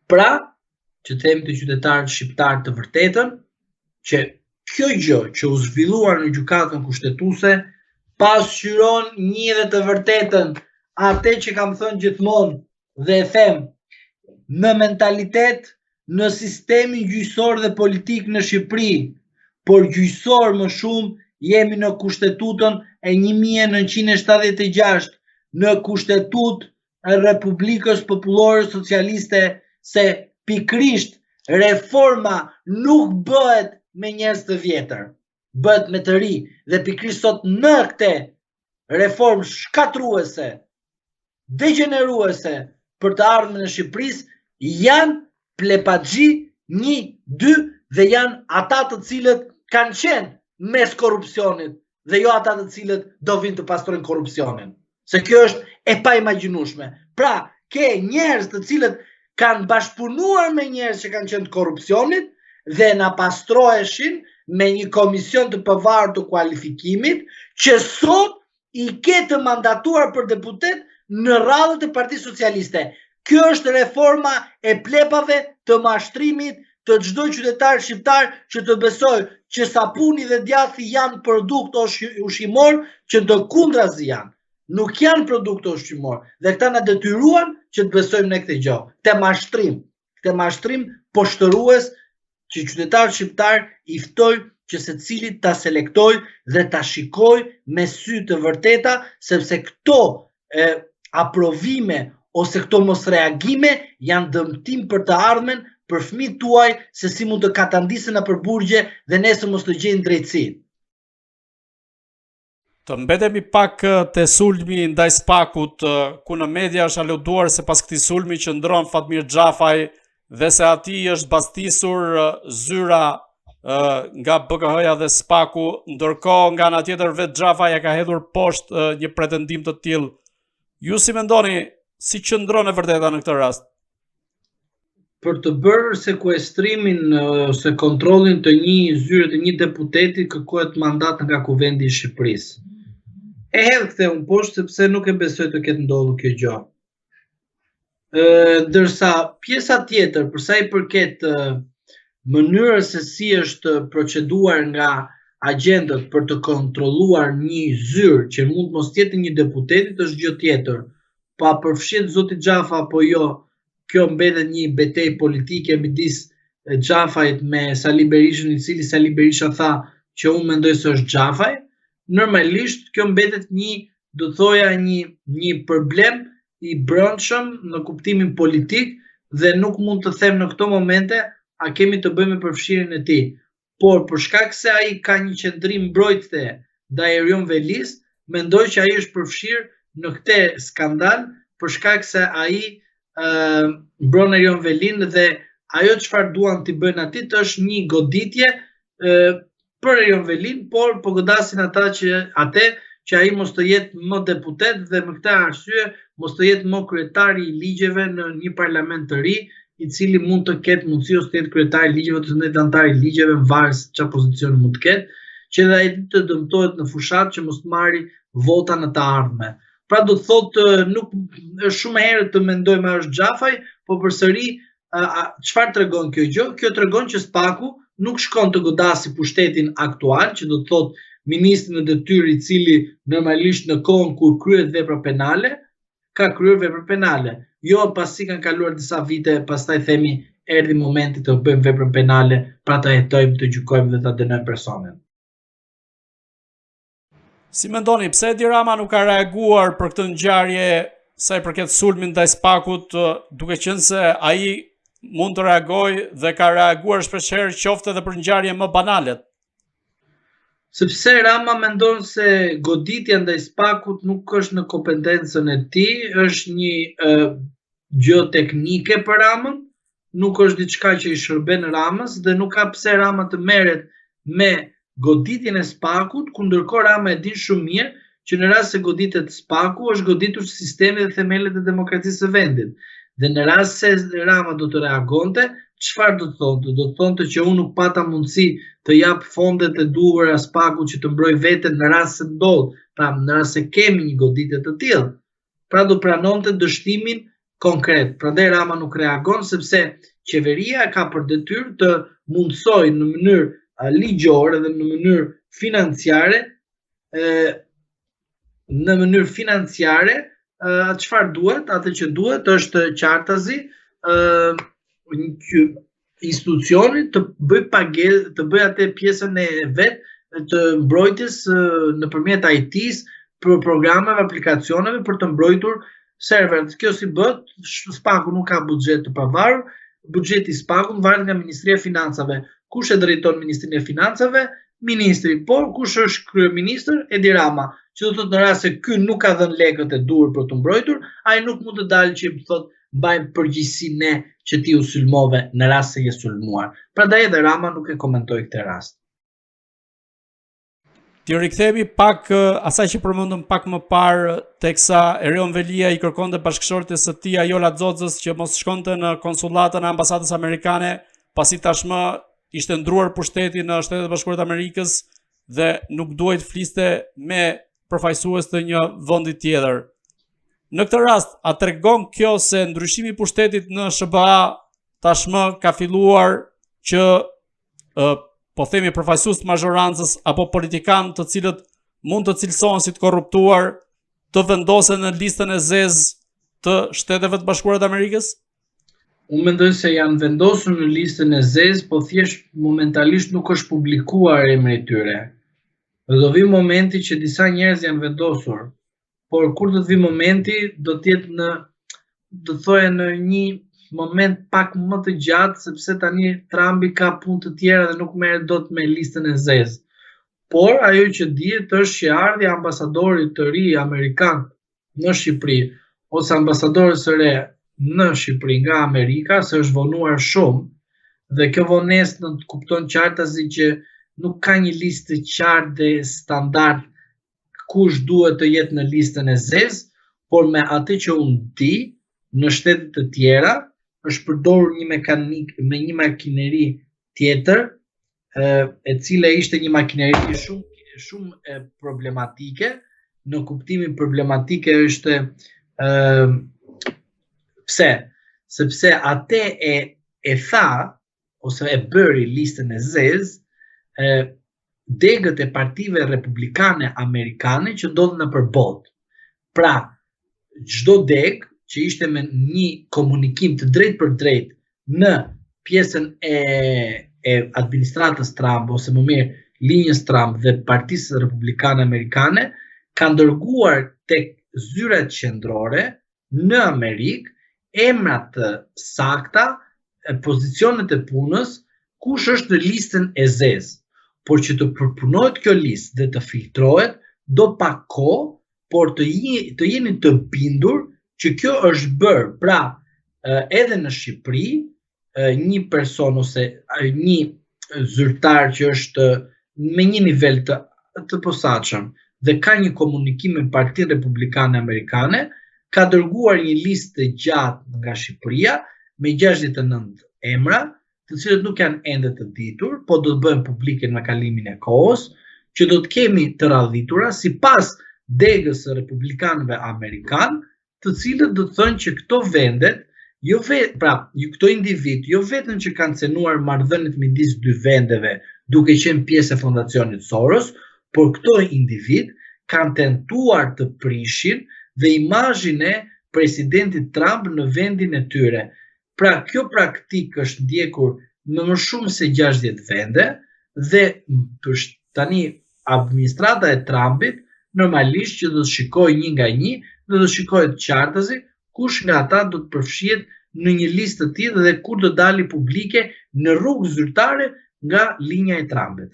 Pra, që them të qytetarët shqiptarë të vërtetën, që kjo gjë që u zhvilluar në gjykatën kushtetuese pasqyron një dhe të vërtetën atë që kam thënë gjithmonë dhe e them, në mentalitet, në sistemin gjyqësor dhe politik në Shqipëri, por gjyqësor më shumë jemi në kushtetutën e 1976, në kushtetutë e Republikës Popullore Socialiste, se pikrisht reforma nuk bëhet me njerëz të vjetër, bëhet me të ri, dhe pikrisht sot në këtë reformë shkatruese, degeneruese për të ardhmen e Shqipërisë janë plepaxhi 1, 2 dhe janë ata të cilët kanë qenë mes korrupsionit dhe jo ata të cilët do vinë të pastrojnë korrupsionin. Se kjo është e paimagjinueshme. Pra, ke njerëz të cilët kanë bashkëpunuar me njerëz që kanë qenë të korrupsionit dhe na pastroheshin me një komision të pavarur të kualifikimit që sot i ketë mandatuar për deputet në radhët e Partisë Socialiste. Kjo është reforma e plepave të mashtrimit të çdo qytetar shqiptar që të besojë që sapuni dhe djathi janë produkt ushqimor, që të kundrazi janë. Nuk janë produkt ushqimor dhe këta na detyruan që të besojmë në këtë gjë. Këtë mashtrim poshtërues që qytetarët shqiptar i ftoj që secili ta selektoj dhe ta shikoj me sy të vërteta, sepse këto aprovime ose këto mos reagime janë dëmtim për të ardhmen, për fëmijët tuaj, se si mund të katandisen në përburgje dhe nesër mos të gjejnë drejtësi. Të mbetemi pak te sulmi ndaj SPAK-ut, ku në media është aluduar se pas këtij sulmi qëndron Fatmir Xhafaj dhe se atij është bastisur zyra nga BKH-ja dhe SPAK-u, ndërkohë nga ana tjetër vetë Xhafaj e ka hedhur poshtë një pretendim të tillë. Ju si mendoni, si qëndron e vërteta në këtë rast? Për të bërë sekuestrimin ose kontrollin të një zyre të një deputeti kërkohet mandat nga Kuvendi i Shqipërisë. E hedh këtë unë poshtë sepse nuk e besoj të ketë ndodhur kjo gjë. Ndërsa pjesa tjetër, për sa i përket mënyrës se si është proceduar nga agjentët për të kontrolluar një zyrë që mund mos jetë një deputetit, është gjë tjetër. Pa përfshin zoti Xhafa apo jo, kjo mbetet një betejë politike midis Xhafajt me Sali Berishën, i cili Sali Berisha tha që unë mendoj se është Xhafaj. Normalisht kjo mbetet një problem i brendshëm në kuptimin politik dhe nuk mund të them në këto momente a kemi të bëjmë me përfshirjen e tij. Por për shkak se ai ka një qendrim mbrojtëse ndaj Erion Velis, mendoj që ai është përfshirë në këtë skandal për shkak se ai mbron Erion Velin dhe ajo çfarë duan t'i bëjnë atit është një goditje për Erion Velin, por po godasin ata që ai mos të jetë më deputet dhe me këtë arsye mos të jetë më kryetari i ligjeve në një parlament të ri, i cili mund të ketë mundësi ose të jetë kryetari i ligjeve ose të jetë antar i ligjeve në varës çfarë pozicioni mund të ketë, që dhe ai të dëmtohet në fushat që mos të marrë vota në të ardhmen. Pra do të thotë nuk është shumë herë të mendojmë është Xhafaj, po përsëri çfarë tregon kjo gjë? Kjo tregon që SPAK-u nuk shkon të godasi pushtetin aktual, që do të thotë ministrin në detyrë i cili normalisht në kohën kur kryet vepra penale, ka kryer vepra penale. Jo pasi kanë kaluar disa vite, pastaj themi erdhi momenti të bëjmë veprën penale, pra ta hetojmë, të gjykojmë dhe ta dënojmë personin. Si mendoni, pse Edi Rama nuk ka reaguar për këtë ngjarje sa i përket sulmit ndaj SPAK-ut, duke qenë se ai mund të reagojë dhe ka reaguar shpeshherë qoftë edhe për ngjarje më banale? Sepse Rama mendon se goditja ndaj SPAK-ut nuk është në kompetencën e tij, është një gjë teknike për Ramën, nuk është diçka që i shërben Ramës dhe nuk ka pse Rama të merret me goditjen e SPAK-ut, ku ndërkohë Rama e din shumë mirë që në rast se goditet SPAK-u është goditur sistemi dhe themelet e demokracisë së vendit. Dhe në rast se Rama do të reagonte, çfarë do të thonë? Do të thonë që unë nuk pata mundësi të jap fondet e duhura SPAK-ut që të mbroj veten në rast se ndodh, pra në rast se kemi një goditje të tillë. Pra do pranonte dështimin konkret. Prandaj Rama nuk reagon sepse qeveria ka për detyrë të mundsojë në mënyrë ligjore dhe në mënyrë financiare çfarë duhet, atë që duhet është qartazi institucioni të bëj pagesë, të bëj atë pjesën e vet të mbrojtjes nëpërmjet IT-s për programeve, aplikacioneve për të mbrojtur serveret. Kjo si bëhet, SPAK-u nuk ka buxhet të pavarur, buxheti i SPAK-ut varet nga Ministria e Financave. Kush e drejton Ministrinë e Financave? Ministri, por kush është kryeministër? Edi Rama. Që do thotë në rast se ky nuk ka dhënë lekët e duhur për të mbrojtur, ai nuk mund të dalë që thotë mbajmë përgjegjësinë ne që ti u sulmove në rast se je sulmuar. Prandaj edhe Rama nuk e komentoi këtë rast. Ti rikthehemi pak asaj që përmendëm pak më parë, teksa Erion Velia i kërkonte bashkëshortes së tij Ajola Xhoxhës që mos shkonte në konsullatën e ambasadës amerikane, pasi tashmë ishte ndruar pushteti në Shtetet e Bashkuara të Amerikës dhe nuk duhej të fliste me përfaqësues të një vendi tjetër. Në këtë rast, a tregon kjo se ndryshimi i pushtetit në SBA tashmë ka filluar që po themi përfaqësues të mazhorancës apo politikanë të cilët mund të cilësohen si të korruptuar të vendosen në listën e zezë të Shteteve të Bashkuara të Amerikës? Unë mendoj se janë vendosur në listën e zezë, po thjesht momentalisht nuk është publikuar emri i tyre. Do vi momenti që disa njerëz janë vendosur, por kur do të vi momenti do të jetë në një moment pak më të gjatë, sepse tani Trumpi ka punë të tjera dhe nuk merret dot me listën e zezë. Por ajo që dihet është që ardhja e ambasadorit të ri amerikan në Shqipëri ose ambasadores së re në Shqipëri nga Amerika se është vonuar shumë dhe kjo vonesë në kupton qartazi që nuk ka një listë të qartë dhe standard kush duhet të jetë në listën e zezë, por me atë që unë di, në shtete të tjera është përdorur një makineri tjetër, e cila ishte një makineri shumë problematike. Në kuptimin problematike është pse? Sepse atë e tha ose e bëri listën e zezë degët e partive republikane amerikane që ndodhen nëpër botë. Pra, çdo deg që ishte me një komunikim të drejtë për drejtë në pjesën e administratës Trump ose më mirë linjës Trump dhe Partisë Republikane Amerikane ka dërguar tek zyrat qendrore në Amerikë emrat të sakta, pozicionet e punës, kush është në listën e zezë. Por që të përpunohet kjo listë dhe të filtrohet, do pak kohë, por të jeni të bindur që kjo është bërë. Pra, edhe në Shqipëri, një person ose një zyrtar që është me një nivel të posaçëm dhe ka një komunikim me Partinë Republikane Amerikane, ka dërguar një listë të gjatë nga Shqipëria me 69 emra, të cilët nuk janë ende të ditur, po do të bëhen publike në kalimin e kohës, që do të kemi të radhitura sipas degës së republikanëve amerikanë, të cilët do të thonë që këto vendet, këto individ, jo vetëm që kanë cenuar marrëdhëniet midis dy vendeve, duke qenë pjesë e fondacionit Soros, por këto individ kanë tentuar të prishin dhe imazhin e presidentit Trump në vendin e tyre. Pra, kjo praktikë është ndjekur në më shumë se 60 vende dhe tani administrata e Trumpit normalisht që do të shikojë një nga një dhe do të shikohet qartazi kush nga ata do të përfshihet në një listë të tillë dhe kur do dali publike në rrugë zyrtare nga linja e Trumpit.